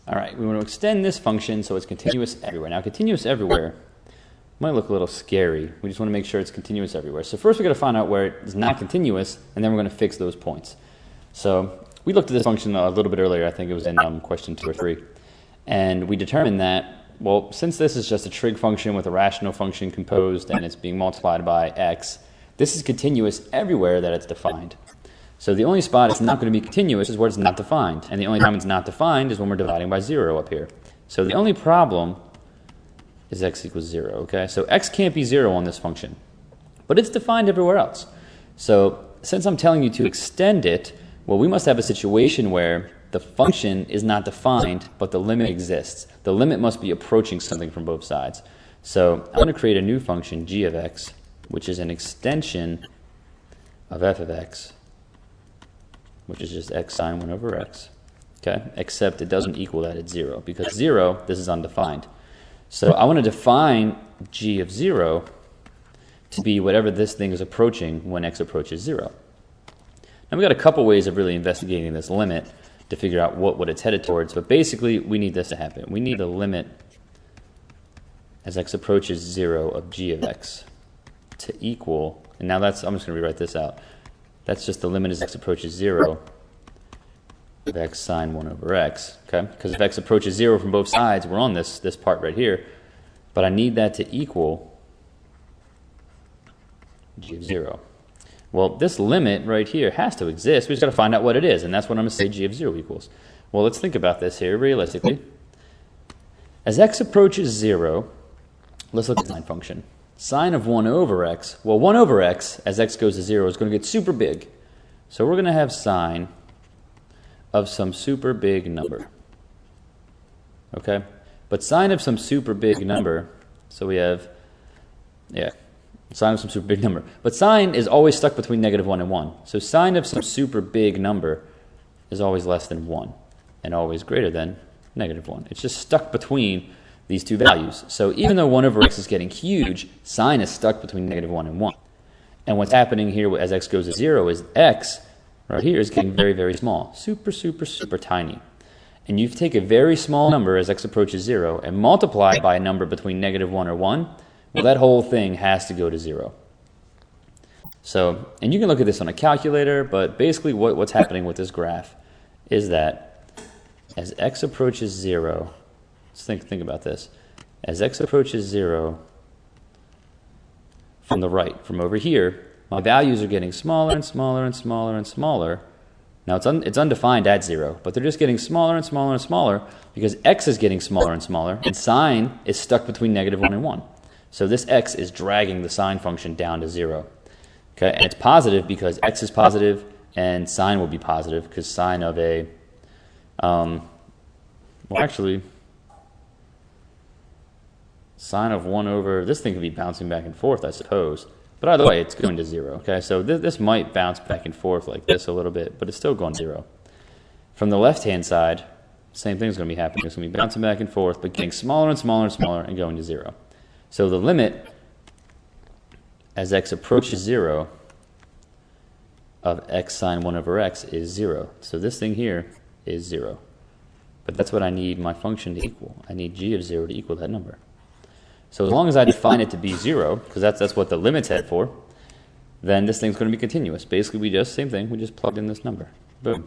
All right, we want to extend this function so it's continuous everywhere. Now, continuous everywhere might look a little scary. We just want to make sure it's continuous everywhere. So first we're going to find out where it's not continuous, and then we're going to fix those points. So we looked at this function a little bit earlier. I think it was in question 2 or 3. And we determined that, well, since this is just a trig function with a rational function composed and it's being multiplied by x, this is continuous everywhere that it's defined. So the only spot it's not going to be continuous is where it's not defined. And the only time it's not defined is when we're dividing by 0 up here. So the only problem is x equals 0, okay? So x can't be 0 on this function, but it's defined everywhere else. So since I'm telling you to extend it, well, we must have a situation where the function is not defined, but the limit exists. The limit must be approaching something from both sides. So I'm going to create a new function, g of x, which is an extension of f of x, which is just x sine 1 over x, okay? Except it doesn't equal that at 0, because 0, this is undefined. So I want to define g of 0 to be whatever this thing is approaching when x approaches 0. Now we've got a couple ways of really investigating this limit to figure out what it's headed towards, but basically we need this to happen. We need the limit as x approaches 0 of g of x to equal, and now that's, I'm just going to rewrite this out. That's just the limit as x approaches 0 of x sine 1 over x, okay? Because if x approaches 0 from both sides, we're on this part right here, but I need that to equal g of 0. Well, this limit right here has to exist. We just got to find out what it is, and that's what I'm going to say g of 0 equals. Well, let's think about this here realistically. As x approaches 0, let's look at the sine function. Sine of 1 over x, well, 1 over x, as x goes to 0, is going to get super big. So we're going to have sine of some super big number, okay? But sine of some super big number, so we have, sine of some super big number. But sine is always stuck between -1 and 1. So sine of some super big number is always less than 1 and always greater than -1. It's just stuck between these two values. So even though 1 over x is getting huge, sine is stuck between -1 and 1. And what's happening here as x goes to 0 is x right here is getting very, very small. Super, super, super tiny. And you take a very small number as x approaches 0 and multiply it by a number between -1 or 1, well, that whole thing has to go to 0. So, and you can look at this on a calculator, but basically what's happening with this graph is that as x approaches 0, let's think about this. As x approaches 0 from the right, from over here, my values are getting smaller and smaller and smaller and smaller. Now it's undefined at 0, but they're just getting smaller and smaller and smaller because x is getting smaller and smaller, and sine is stuck between -1 and 1. So this x is dragging the sine function down to 0. Okay, and it's positive because x is positive and sine will be positive because sine of a, well actually, sine of 1 over, this thing could be bouncing back and forth, I suppose. But either way, it's going to 0. Okay, so this might bounce back and forth like this a little bit, but it's still going 0. From the left-hand side, same thing's going to be happening. It's going to be bouncing back and forth, but getting smaller and smaller and smaller and going to 0. So the limit as x approaches 0 of x sine 1 over x is 0. So this thing here is 0. But that's what I need my function to equal. I need g of 0 to equal that number. So as long as I define it to be 0, because that's what the limit's head for, then this thing's going to be continuous. Basically, same thing, we just plugged in this number. Boom.